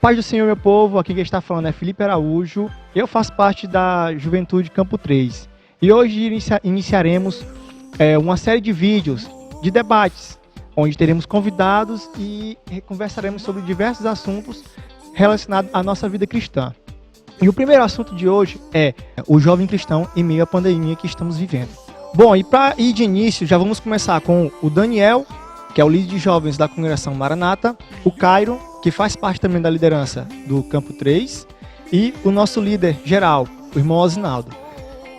paz do Senhor, meu povo. Aqui quem está falando é Felipe Araújo. Eu faço parte da Juventude Campo 3. E hoje iniciaremos uma série de vídeos, de debates, onde teremos convidados e conversaremos sobre diversos assuntos relacionados à nossa vida cristã. E o primeiro assunto de hoje é o jovem cristão em meio à pandemia que estamos vivendo. Bom, e para ir de início, já vamos começar com o Daniel, que é o líder de jovens da congregação Maranata, o Cairo, que faz parte também da liderança do Campo 3, e o nosso líder geral, o irmão Osinaldo.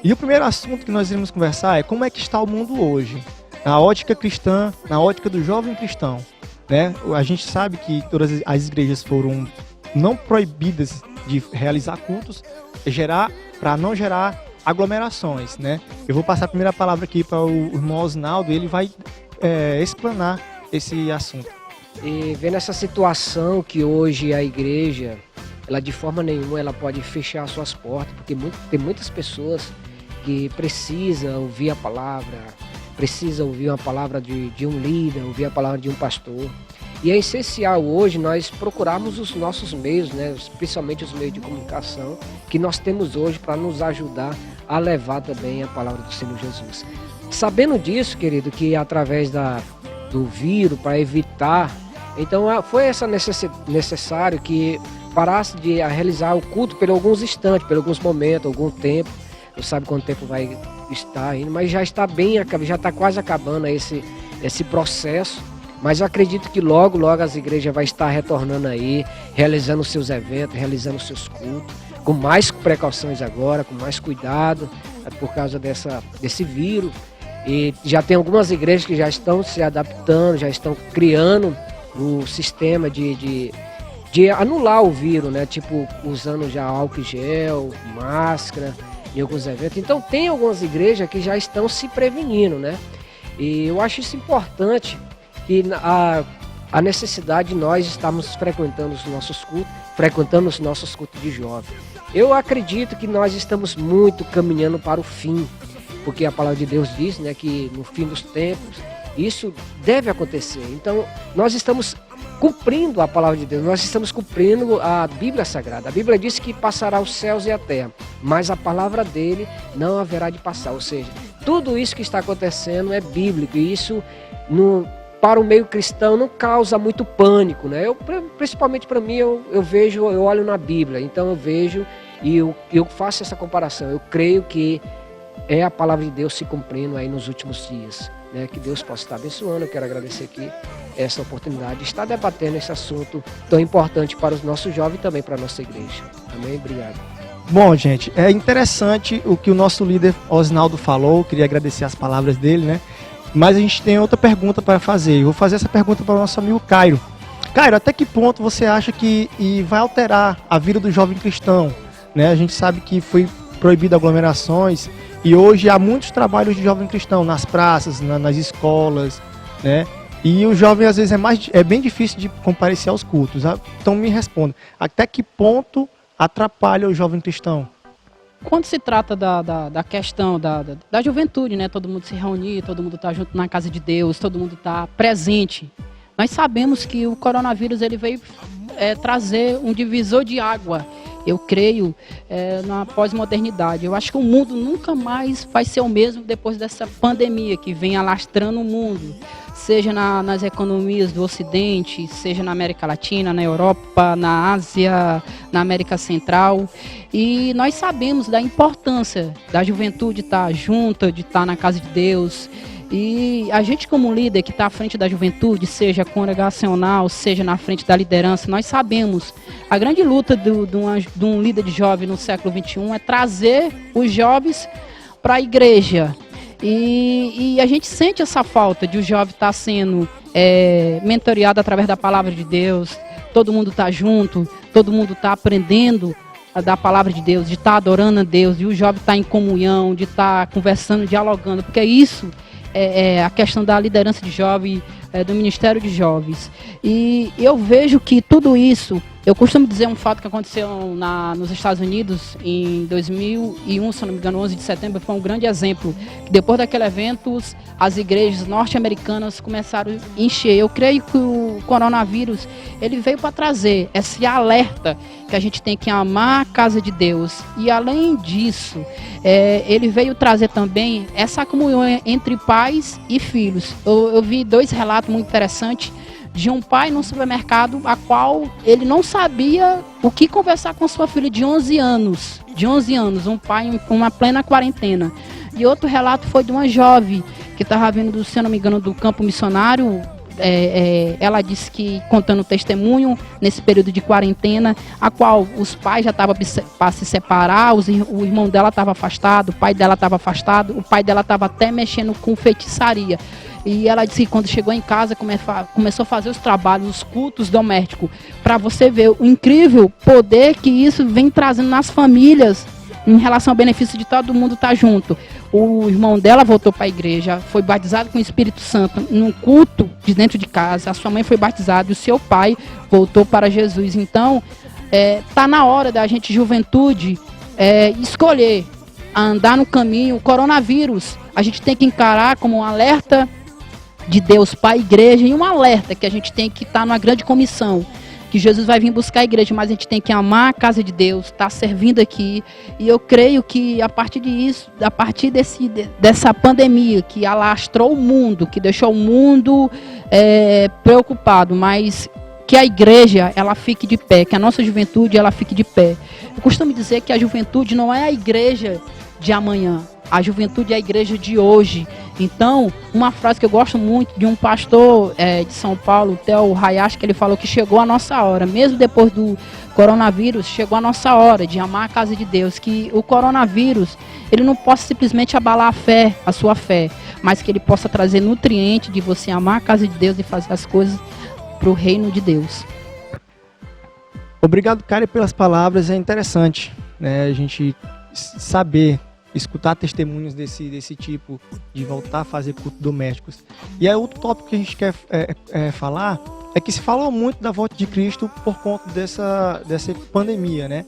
E o primeiro assunto que nós iremos conversar é como é que está o mundo hoje, na ótica cristã, na ótica do jovem cristão, né? A gente sabe que todas as igrejas foram não proibidas de realizar cultos, para não gerar aglomerações, né? Eu vou passar a primeira palavra aqui para o irmão Osinaldo, ele vai explanar esse assunto. E vendo essa situação que hoje a igreja, ela de forma nenhuma ela pode fechar suas portas, porque tem muitas pessoas que precisam ouvir a palavra, precisam ouvir uma palavra de um líder, ouvir a palavra de um pastor. E é essencial hoje nós procurarmos os nossos meios, né, especialmente os meios de comunicação que nós temos hoje para nos ajudar a levar também a palavra do Senhor Jesus. Sabendo disso, querido, que através do vírus, para evitar, então foi necessário que parasse de realizar o culto por alguns instantes, por alguns momentos, algum tempo. Não sabe quanto tempo vai estar ainda, mas já está quase acabando esse processo. Mas eu acredito que logo as igrejas vão estar retornando aí, realizando seus eventos, realizando seus cultos, com mais precauções agora, com mais cuidado, por causa desse vírus. E já tem algumas igrejas que já estão se adaptando, já estão criando o sistema de anular o vírus, né? Tipo, usando já álcool gel, máscara em alguns eventos. Então tem algumas igrejas que já estão se prevenindo, né? E eu acho isso importante, que a necessidade de nós estarmos frequentando os nossos cultos de jovens. Eu acredito que nós estamos muito caminhando para o fim, porque a palavra de Deus diz, né, que no fim dos tempos isso deve acontecer. Então nós estamos cumprindo a palavra de Deus, nós estamos cumprindo a Bíblia Sagrada. A Bíblia diz que passará os céus e a terra, mas a palavra dele não haverá de passar. Ou seja, tudo isso que está acontecendo é bíblico, e isso para o meio cristão não causa muito pânico, né? Principalmente para mim, eu olho na Bíblia, então eu vejo e eu faço essa comparação. Eu creio que é a palavra de Deus se cumprindo aí nos últimos dias, né? Que Deus possa estar abençoando. Eu quero agradecer aqui essa oportunidade de estar debatendo esse assunto tão importante para os nossos jovens e também para a nossa igreja. Amém? Obrigado. Bom, gente, é interessante o que o nosso líder Osinaldo falou. Eu queria agradecer as palavras dele, né? Mas a gente tem outra pergunta para fazer. Eu vou fazer essa pergunta para o nosso amigo Cairo. Cairo, até que ponto você acha que vai alterar a vida do jovem cristão? Né? A gente sabe que foi proibido aglomerações e hoje há muitos trabalhos de jovem cristão nas praças, nas escolas, né? E o jovem às vezes é bem difícil de comparecer aos cultos. Então me responda, até que ponto atrapalha o jovem cristão? Quando se trata da questão da juventude, né? Todo mundo se reunir, todo mundo está junto na casa de Deus, todo mundo está presente. Nós sabemos que o coronavírus ele veio trazer um divisor de água, eu creio, na pós-modernidade. Eu acho que o mundo nunca mais vai ser o mesmo depois dessa pandemia que vem alastrando o mundo, seja nas economias do Ocidente, seja na América Latina, na Europa, na Ásia, na América Central. E nós sabemos da importância da juventude estar junta, de estar na casa de Deus. E a gente como líder que está à frente da juventude, seja congregacional, seja na frente da liderança, nós sabemos a grande luta de um líder de jovem no século XXI é trazer os jovens para a igreja. E a gente sente essa falta de o jovem estar sendo mentoreado através da palavra de Deus, todo mundo está junto, todo mundo está aprendendo da palavra de Deus, de estar adorando a Deus, e o jovem estar em comunhão, de estar conversando, dialogando, porque isso é a questão da liderança de jovem, do Ministério de Jovens. E eu vejo que tudo isso, eu costumo dizer um fato que aconteceu nos Estados Unidos em 2001, se não me engano, 11 de setembro, foi um grande exemplo. Que depois daquele evento, as igrejas norte-americanas começaram a encher. Eu creio que coronavírus, ele veio para trazer esse alerta que a gente tem que amar a casa de Deus. E além disso, ele veio trazer também essa comunhão entre pais e filhos. Eu vi 2 relatos muito interessantes de um pai no supermercado, a qual ele não sabia o que conversar com sua filha de 11 anos. Um pai em uma plena quarentena. E outro relato foi de uma jovem que estava vindo, se eu não me engano, do campo missionário. Ela disse que, contando testemunho, nesse período de quarentena, a qual os pais já estavam para se separar, o irmão dela estava afastado, o pai dela estava afastado, o pai dela estava até mexendo com feitiçaria. E ela disse que quando chegou em casa, começou a fazer os trabalhos, os cultos domésticos, para você ver o incrível poder que isso vem trazendo nas famílias, em relação ao benefício de todo mundo estar junto. O irmão dela voltou para a igreja, foi batizado com o Espírito Santo num culto de dentro de casa. A sua mãe foi batizada e o seu pai voltou para Jesus. Então, tá na hora da gente, juventude, escolher andar no caminho. O coronavírus, a gente tem que encarar como um alerta de Deus para a igreja e um alerta que a gente tem que estar numa grande comissão. Que Jesus vai vir buscar a igreja, mas a gente tem que amar a casa de Deus, estar servindo aqui. E eu creio que a partir disso, a partir dessa pandemia que alastrou o mundo, que deixou o mundo preocupado, mas que a igreja ela fique de pé, que a nossa juventude ela fique de pé. Eu costumo dizer que a juventude não é a igreja de amanhã, a juventude é a igreja de hoje. Então, uma frase que eu gosto muito de um pastor de São Paulo, Theo Hayashi, que ele falou que chegou a nossa hora, mesmo depois do coronavírus, chegou a nossa hora de amar a casa de Deus, que o coronavírus, ele não possa simplesmente abalar a sua fé, mas que ele possa trazer nutriente de você amar a casa de Deus e fazer as coisas para o reino de Deus. Obrigado, Karen, pelas palavras. É interessante, né, a gente saber, escutar testemunhos desse tipo, de voltar a fazer cultos domésticos. E aí outro tópico que a gente quer falar é que se falou muito da volta de Cristo por conta dessa pandemia, né?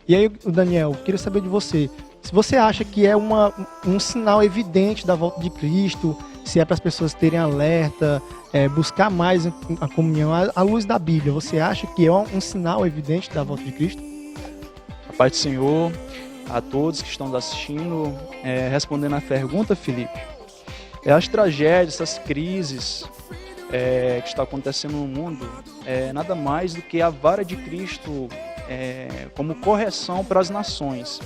E aí, Daniel, eu queria saber de você, se você acha que é um sinal evidente da volta de Cristo, se é para as pessoas terem alerta, buscar mais a comunhão à luz da Bíblia, você acha que é um sinal evidente da volta de Cristo? A paz do Senhor a todos que estão nos assistindo. Respondendo à pergunta, Felipe, as tragédias, essas crises que estão acontecendo no mundo, nada mais do que a vara de Cristo como correção para as nações.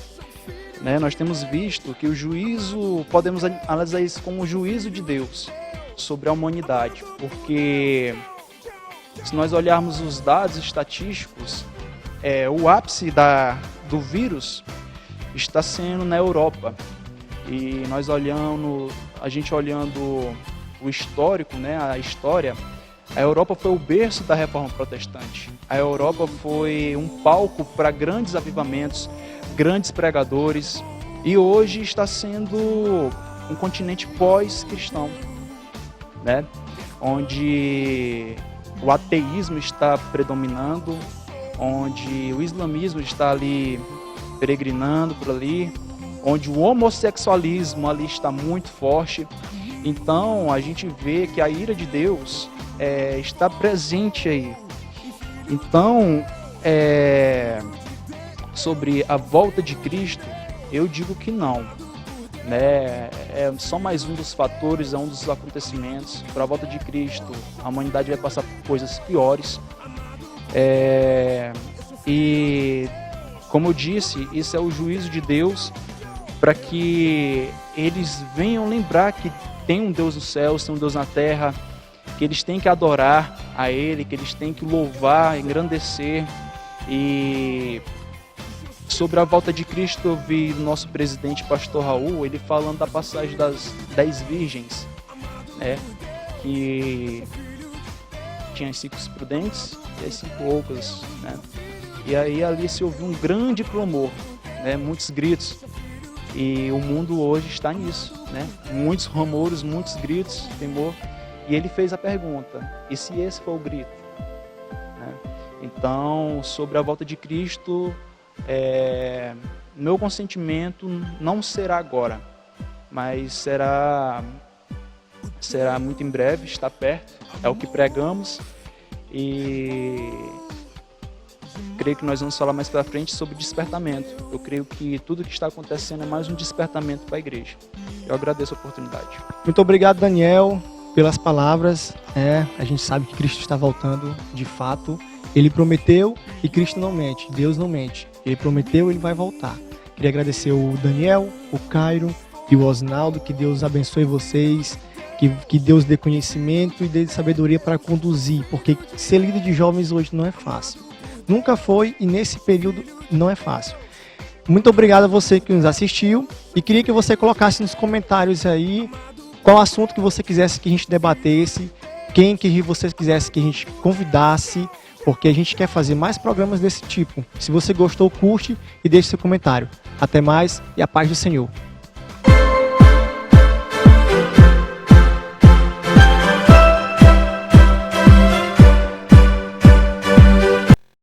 Nós temos visto que o juízo, podemos analisar isso como o juízo de Deus sobre a humanidade, porque se nós olharmos os dados estatísticos, o ápice do vírus está sendo na Europa. E nós a gente olhando o histórico, né, a história, a Europa foi o berço da Reforma Protestante. A Europa foi um palco para grandes avivamentos, grandes pregadores, e hoje está sendo um continente pós-cristão, né, onde o ateísmo está predominando, onde o islamismo está ali peregrinando por ali, onde o homossexualismo ali está muito forte. Então a gente vê que a ira de Deus está presente aí. Então, sobre a volta de Cristo, eu digo que não, né? É só mais um dos fatores, é um dos acontecimentos. Para a volta de Cristo, a humanidade vai passar por coisas piores. E como eu disse, isso é o juízo de Deus para que eles venham lembrar que tem um Deus nos céus, tem um Deus na terra, que eles têm que adorar a Ele, que eles têm que louvar, engrandecer. E sobre a volta de Cristo, eu vi o nosso presidente, pastor Raul, ele falando da passagem das 10 virgens, né, que tinha as 5 prudentes e as 5 ocas, né? E aí ali se ouviu um grande clamor, né? Muitos gritos. E o mundo hoje está nisso, né? Muitos rumores, muitos gritos, temor. E ele fez a pergunta: e se esse for o grito? Né? Então, sobre a volta de Cristo, meu consentimento não será agora, mas será muito em breve, está perto. É o que pregamos. E creio que nós vamos falar mais para frente sobre despertamento. Eu creio que tudo que está acontecendo é mais um despertamento para a igreja. Eu agradeço a oportunidade. Muito obrigado, Daniel, pelas palavras. A gente sabe que Cristo está voltando de fato. Ele prometeu e Cristo não mente, Deus não mente. Ele prometeu, ele vai voltar. Queria agradecer o Daniel, o Cairo e o Osnaldo, que Deus abençoe vocês, que Deus dê conhecimento e dê sabedoria para conduzir, porque ser líder de jovens hoje não é fácil. Nunca foi e nesse período não é fácil. Muito obrigado a você que nos assistiu e queria que você colocasse nos comentários aí qual assunto que você quisesse que a gente debatesse, quem que você quisesse que a gente convidasse, porque a gente quer fazer mais programas desse tipo. Se você gostou, curte e deixe seu comentário. Até mais e a paz do Senhor.